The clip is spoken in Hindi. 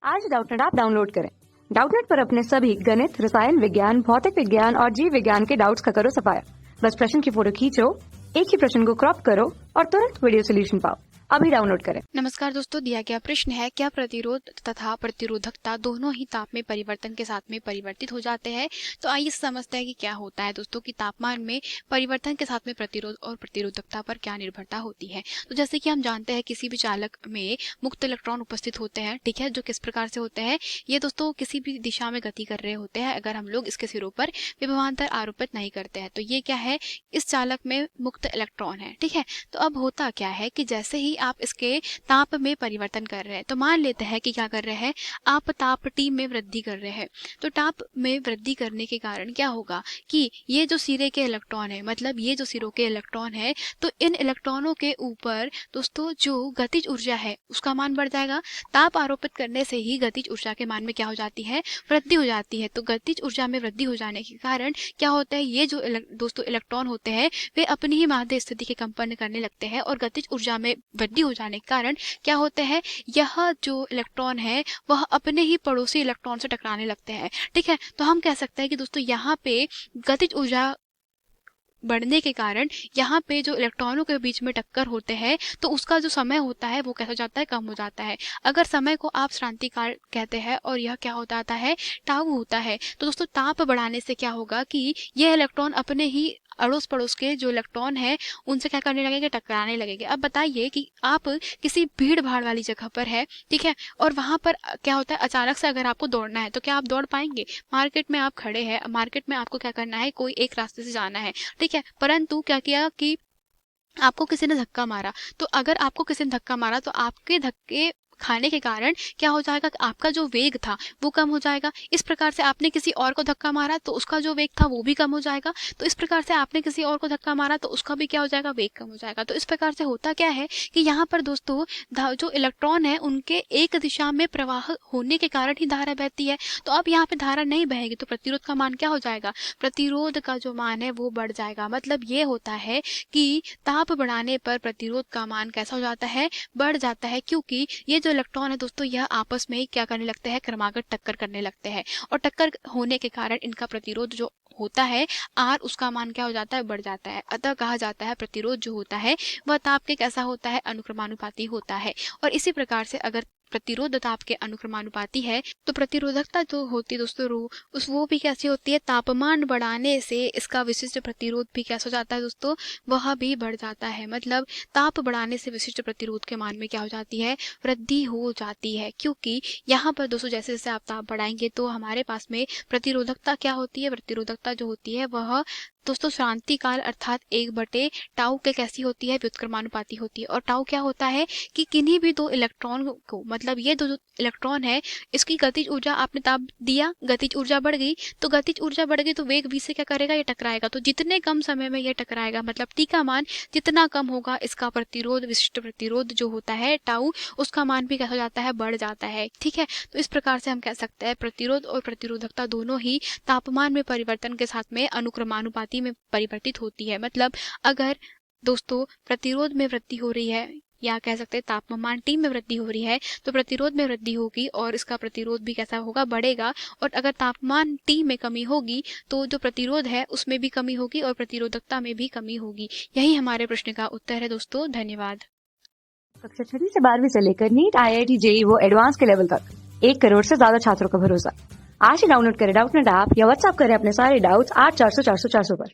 आज डाउटनेट ऐप डाउनलोड करें। डाउटनेट पर अपने सभी गणित, रसायन विज्ञान, भौतिक विज्ञान और जीव विज्ञान के डाउट्स का करो सफाया। बस प्रश्न की फोटो खींचो, एक ही प्रश्न को क्रॉप करो और तुरंत वीडियो सोल्यूशन पाओ। अभी डाउनलोड करें। नमस्कार दोस्तों, दिया गया प्रश्न है, क्या प्रतिरोध तथा प्रतिरोधकता दोनों ही ताप में परिवर्तन के साथ में परिवर्तित हो जाते हैं? तो आइए समझते हैं कि क्या होता है दोस्तों कि तापमान में परिवर्तन के साथ में प्रतिरोध और प्रतिरोधकता पर क्या निर्भरता होती है। तो जैसे कि हम जानते हैं किसी भी चालक में मुक्त इलेक्ट्रॉन उपस्थित होते हैं, ठीक है, जो किस प्रकार से होते हैं, ये दोस्तों किसी भी दिशा में गति कर रहे होते हैं अगर हम लोग इसके सिरों पर विभवांतर आरोपित नहीं करते हैं। तो ये क्या है, इस चालक में मुक्त इलेक्ट्रॉन है, ठीक है। तो अब होता क्या है कि जैसे ही आप इसके ताप में परिवर्तन कर रहे हैं, तो मान लेते हैं कि क्या कर रहे हैं, आप ताप T में वृद्धि कर रहे हैं। तो ताप में वृद्धि करने के कारण क्या होगा कि ये जो सिरे के इलेक्ट्रॉन है, मतलब ये जो सिरों के इलेक्ट्रॉन है, तो इन इलेक्ट्रॉनों के ऊपर दोस्तों जो गतिज ऊर्जा है उसका मान बढ़ जाएगा। ताप आरोपित करने से ही गतिज ऊर्जा के मान में क्या हो जाती है, वृद्धि हो जाती है। तो गतिज ऊर्जा में वृद्धि हो जाने के कारण क्या होता है, ये जो दोस्तों इलेक्ट्रॉन होते हैं वे अपनी ही माध्य स्थिति के कंपन करने लगते हैं और गतिज ऊर्जा में वृद्धि हो जाने के कारण क्या होता है, यह जो इलेक्ट्रॉन है वह अपने ही पड़ोसी इलेक्ट्रॉन से टकराने लगते हैं, ठीक है। तो हम कह सकते हैं कि दोस्तों यहाँ पे गतिज ऊर्जा बढ़ने के कारण यहाँ पे जो इलेक्ट्रॉनों के बीच में टक्कर होते हैं तो उसका जो समय होता है वो कैसा हो जाता है, कम हो जाता है। अगर समय को आप श्रांति काल कहते हैं और यह क्या होता आता है, टाउ होता है। तो दोस्तों ताप बढ़ाने से क्या होगा कि यह इलेक्ट्रॉन अपने ही अड़ोस पड़ोस के जो इलेक्ट्रॉन है उनसे क्या करने लगेंगे, टकराने लगेंगे। अब बताइए कि आप किसी भीड़ भाड़ वाली जगह पर है, ठीक है, और वहां पर क्या होता है, अचानक से अगर आपको दौड़ना है तो क्या आप दौड़ पाएंगे? मार्केट में आप खड़े हैं, मार्केट में आपको क्या करना है, कोई एक रास्ते से जाना है, ठीक है, परंतु क्या किया कि आपको किसी ने धक्का मारा। तो अगर आपको किसी ने धक्का मारा तो आपके धक्के खाने के कारण क्या हो जाएगा, आपका जो वेग था वो कम हो जाएगा। इस प्रकार से आपने किसी और को धक्का मारा तो उसका जो वेग था वो भी कम हो जाएगा। तो इस प्रकार से आपने किसी और को धक्का मारा तो उसका भी क्या हो जाएगा, वेग कम हो जाएगा। तो इस प्रकार से होता क्या है कि यहाँ पर दोस्तों जो इलेक्ट्रॉन है उनके एक दिशा में प्रवाह होने के कारण ही धारा बहती है। तो अब यहाँ पे धारा नहीं बहेगी तो प्रतिरोध का मान क्या हो जाएगा, प्रतिरोध का जो मान है वो बढ़ जाएगा। मतलब ये होता है कि ताप बढ़ाने पर प्रतिरोध का मान कैसा हो जाता है, बढ़ जाता है, क्योंकि ये इलेक्ट्रॉन है दोस्तों यह आपस में ही क्या करने लगते हैं, क्रमागत टक्कर करने लगते हैं और टक्कर होने के कारण इनका प्रतिरोध जो होता है R, उसका मान क्या हो जाता है, बढ़ जाता है। अतः कहा जाता है प्रतिरोध जो होता है वह ताप के कैसा होता है, अनुक्रमानुपाती होता है। और इसी प्रकार से अगर प्रतिरोध ताप के अनुक्रमानुपाती है तो प्रतिरोधकता जो होती है दोस्तों वो भी कैसी होती है, तापमान बढ़ाने से इसका विशिष्ट प्रतिरोध भी कैसा हो जाता है दोस्तों, वह भी बढ़ जाता है। मतलब ताप बढ़ाने से विशिष्ट प्रतिरोध के मान में क्या हो जाती है, वृद्धि हो जाती है। क्योंकि यहाँ पर दोस्तों जैसे जैसे आप ताप बढ़ाएंगे तो हमारे पास में प्रतिरोधकता क्या होती है, प्रतिरोधकता जो होती है वह दोस्तों श्रांति काल अर्थात 1/टाउ के कैसी होती है, व्युत्क्रमानुपाती होती है। और टाउ क्या होता है कि किन्हीं भी दो इलेक्ट्रॉन को, मतलब ये दो इलेक्ट्रॉन है, इसकी गतिज ऊर्जा आपने ताप दिया, गतिज ऊर्जा बढ़ गई, तो गतिज ऊर्जा बढ़ गई तो वेग v से क्या करेगा, ये टकराएगा। तो जितने कम समय में ये टकराएगा, मतलब टी का मान जितना कम होगा, इसका प्रतिरोध, विशिष्ट प्रतिरोध जो होता है टाउ, उसका मान भी कैसा हो जाता है, बढ़ जाता है, ठीक है। तो इस प्रकार से हम कह सकते हैं प्रतिरोध और प्रतिरोधकता दोनों ही तापमान में परिवर्तन के साथ में अनुक्रमानुपाती में परिवर्तित होती है। मतलब अगर दोस्तों प्रतिरोध में वृद्धि हो रही है या कह सकते हैं तापमान T में वृद्धि हो रही है तो प्रतिरोध में वृद्धि होगी और इसका प्रतिरोध भी कैसा होगा, बढ़ेगा। और अगर तापमान T में कमी होगी तो जो प्रतिरोध है उसमें भी कमी होगी और प्रतिरोधकता में भी कमी होगी। यही हमारे प्रश्न का उत्तर है दोस्तों। धन्यवाद। कक्षा 6 से 12वीं से लेकर नीट, IIT, JEE वो एडवांस के लेवल तक 1 करोड़ से ज्यादा छात्रों का भरोसा। आज ही डाउनलोड करें डाउटनेट ऐप या व्हाट्सएप करें अपने सारे डाउट्स 8400 400 400 पर।